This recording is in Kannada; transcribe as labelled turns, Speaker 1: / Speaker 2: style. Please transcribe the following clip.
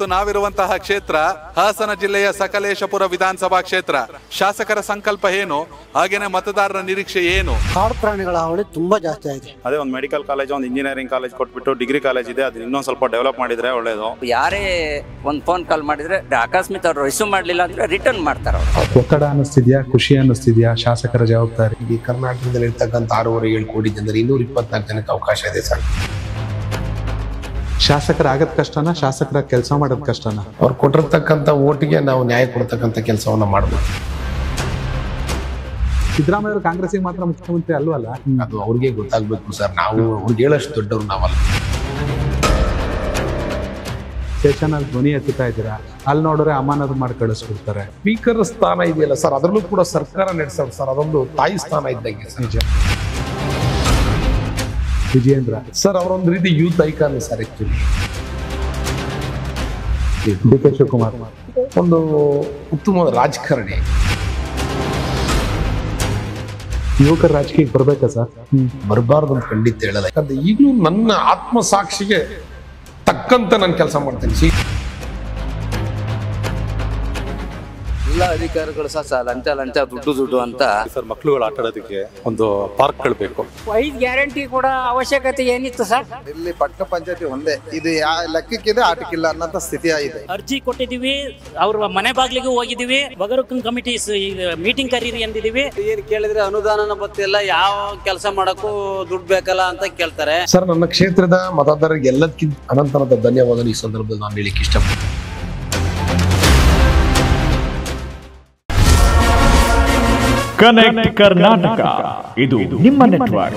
Speaker 1: ಇವತ್ತು ನಾವಿರುವಂತಹ ಕ್ಷೇತ್ರ ಹಾಸನ ಜಿಲ್ಲೆಯ ಸಕಲೇಶಪುರ ವಿಧಾನಸಭಾ ಕ್ಷೇತ್ರ. ಶಾಸಕರ ಸಂಕಲ್ಪ ಏನು, ಹಾಗೇನೆ ಮತದಾರರ ನಿರೀಕ್ಷೆ ಏನು?
Speaker 2: ಕಾಡು ಪ್ರಾಣಿಗಳ ಹಾವಳಿ ತುಂಬಾ ಜಾಸ್ತಿ ಆಗಿದೆ.
Speaker 3: ಅದೇ ಒಂದು ಮೆಡಿಕಲ್ ಕಾಲೇಜ್, ಒಂದು ಇಂಜಿನಿಯರಿಂಗ್ ಕಾಲೇಜ್ ಕೊಟ್ಬಿಟ್ಟು ಡಿಗ್ರಿ ಕಾಲೇಜ್ ಇದೆ, ಅದು ಇನ್ನೊಂದು ಸ್ವಲ್ಪ ಡೆವಲಪ್ ಮಾಡಿದ್ರೆ ಒಳ್ಳೇದು.
Speaker 4: ಯಾರೇ ಒಂದು ಫೋನ್ ಕಾಲ್ ಮಾಡಿದ್ರೆ ಅಕಸ್ಮಾತ್ ಅವ್ರು ರಿಸೀವ್ ಮಾಡಲಿಲ್ಲ ಅಂದ್ರೆ ರಿಟರ್ನ್ ಮಾಡ್ತಾರೆ.
Speaker 5: ಒತ್ತಡ ಅನ್ನಿಸ್ತಿದ್ಯಾ, ಖುಷಿ ಅನ್ನಿಸ್ತಿದ್ಯಾ ಶಾಸಕರ ಜವಾಬ್ದಾರಿ?
Speaker 6: ಈ ಕರ್ನಾಟಕದಲ್ಲಿ ಇರ್ತಕ್ಕಂಥ 6.7 ಕೋಟಿ ಜನರು 224 ಜನಕ್ಕೆ ಅವಕಾಶ ಇದೆ ಸರ್.
Speaker 5: ಶಾಸಕರ ಆಗದ್ ಕಷ್ಟನಾ, ಶಾಸಕರ ಕೆಲಸ ಮಾಡೋದ್ ಕಷ್ಟನಾ?
Speaker 6: ಅವ್ರು ಕೊಟ್ಟಿರ್ತಕ್ಕಂಥ ಓಟಿಗೆ ನಾವು ನ್ಯಾಯ ಕೊಡ್ತಕ್ಕಂಥ ಕೆಲಸವನ್ನ ಮಾಡಬೇಕು.
Speaker 5: ಸಿದ್ದರಾಮಯ್ಯ ಅವರು ಕಾಂಗ್ರೆಸ್ಗೆ ಮಾತ್ರ ಮುಖ್ಯಮಂತ್ರಿ ಅಲ್ವಲ್ಲ,
Speaker 6: ಅದು ಅವ್ರಿಗೆ ಗೊತ್ತಾಗ್ಬೇಕು ಸರ್. ನಾವು ಅವ್ರಿಗೆ ಹೇಳಷ್ಟು ದೊಡ್ಡವ್ರು ನಾವಲ್ಲ.
Speaker 5: ಸ್ಟೇಷನ್ ಅಲ್ಲಿ ಧ್ವನಿ ಎತ್ತುತ್ತಾ ಇದ್ದೀರಾ, ಅಲ್ಲಿ ನೋಡಿದ್ರೆ ಅಮಾನತು ಮಾಡಿ ಕಳಿಸ್ಬಿಡ್ತಾರೆ.
Speaker 6: ಸ್ಪೀಕರ್ ಸ್ಥಾನ ಇದೆಯಲ್ಲ ಸರ್, ಅದರಲ್ಲೂ ಕೂಡ ಸರ್ಕಾರ ನಡೆಸೋದು ಸರ್, ಅದೊಂದು ತಾಯಿ ಸ್ಥಾನ ಇದ್ದಂಗೆ ಸರ್.
Speaker 5: ನಿಜ. ವಿಜಯೇಂದ್ರ
Speaker 6: ಸರ್ ಅವರೊಂದು ರೀತಿ youth icon sir. Actually
Speaker 5: DK. Shivakumar
Speaker 6: ಒಂದು ಉತ್ತಮವಾದ ರಾಜಕಾರಣಿ.
Speaker 5: ಯುವಕರ ರಾಜಕೀಯಕ್ಕೆ ಬರ್ಬೇಕಾ ಸರ್?
Speaker 6: ಬರಬಾರ್ದು ಅಂತ ಖಂಡಿತ ಹೇಳಲ್ಲ. ಯಾಕಂದ್ರೆ ಈಗಲೂ ನನ್ನ ಆತ್ಮಸಾಕ್ಷಿಗೆ ತಕ್ಕಂತೆ ನಾನು ಕೆಲಸ ಮಾಡ್ತೇನೆ.
Speaker 4: ಎಲ್ಲ ಅಧಿಕಾರಿಗಳು ಸಹ ಲಂಚ ದುಡ್ಡು ಅಂತ
Speaker 3: ಸರ್, ಮಕ್ಕಳುಗಳು ಆಟ ಆಡೋದಕ್ಕೆ ಒಂದು ಪಾರ್ಕ್ಗಳು ಬೇಕು.
Speaker 2: 5 ಗ್ಯಾರಂಟಿ ಕೂಡ ಅವಶ್ಯಕತೆ ಏನಿತ್ತು ಸರ್?
Speaker 7: ಇಲ್ಲಿ ಪಟ್ಟಣ ಪಂಚಾಯತಿ ಒಂದೇ, ಇದು ಲೆಕ್ಕಕ್ಕಿದೆ ಆಟಕ್ಕಿಲ್ಲ ಅನ್ನೋ ಸ್ಥಿತಿ ಆಗಿದೆ.
Speaker 8: ಅರ್ಜಿ ಕೊಟ್ಟಿದೀವಿ, ಅವ್ರ ಮನೆ ಬಾಗ್ಲಿಗೂ ಹೋಗಿದೀವಿ, ಬಗರುಕನ್ ಕಮಿಟಿ ಮೀಟಿಂಗ್ ಕರೀರಿ ಅಂದಿದೀವಿ.
Speaker 4: ಏನ್ ಕೇಳಿದ್ರೆ ಅನುದಾನನ ಗೊತ್ತಿಲ್ಲ, ಯಾವ ಕೆಲಸ ಮಾಡಕ್ಕೂ ದುಡ್ಡು ಬೇಕಲ್ಲ ಅಂತ ಕೇಳ್ತಾರೆ.
Speaker 6: ಸರ್, ನನ್ನ ಕ್ಷೇತ್ರದ ಮತದಾರರಿಗೆ ಎಲ್ಲದಕ್ಕಿಂತ ಅನಂತರದ ಧನ್ಯವಾದ ಈ ಸಂದರ್ಭದಲ್ಲಿ ನಾನು ಹೇಳಿಕ್ಕೆ ಇಷ್ಟಪಡ್ತೀನಿ.
Speaker 9: ಕನೆಕ್ಟ್ ಕರ್ನಾಟಕ, ಇದು ನಿಮ್ಮ ನೆಟ್ವರ್ಕ್.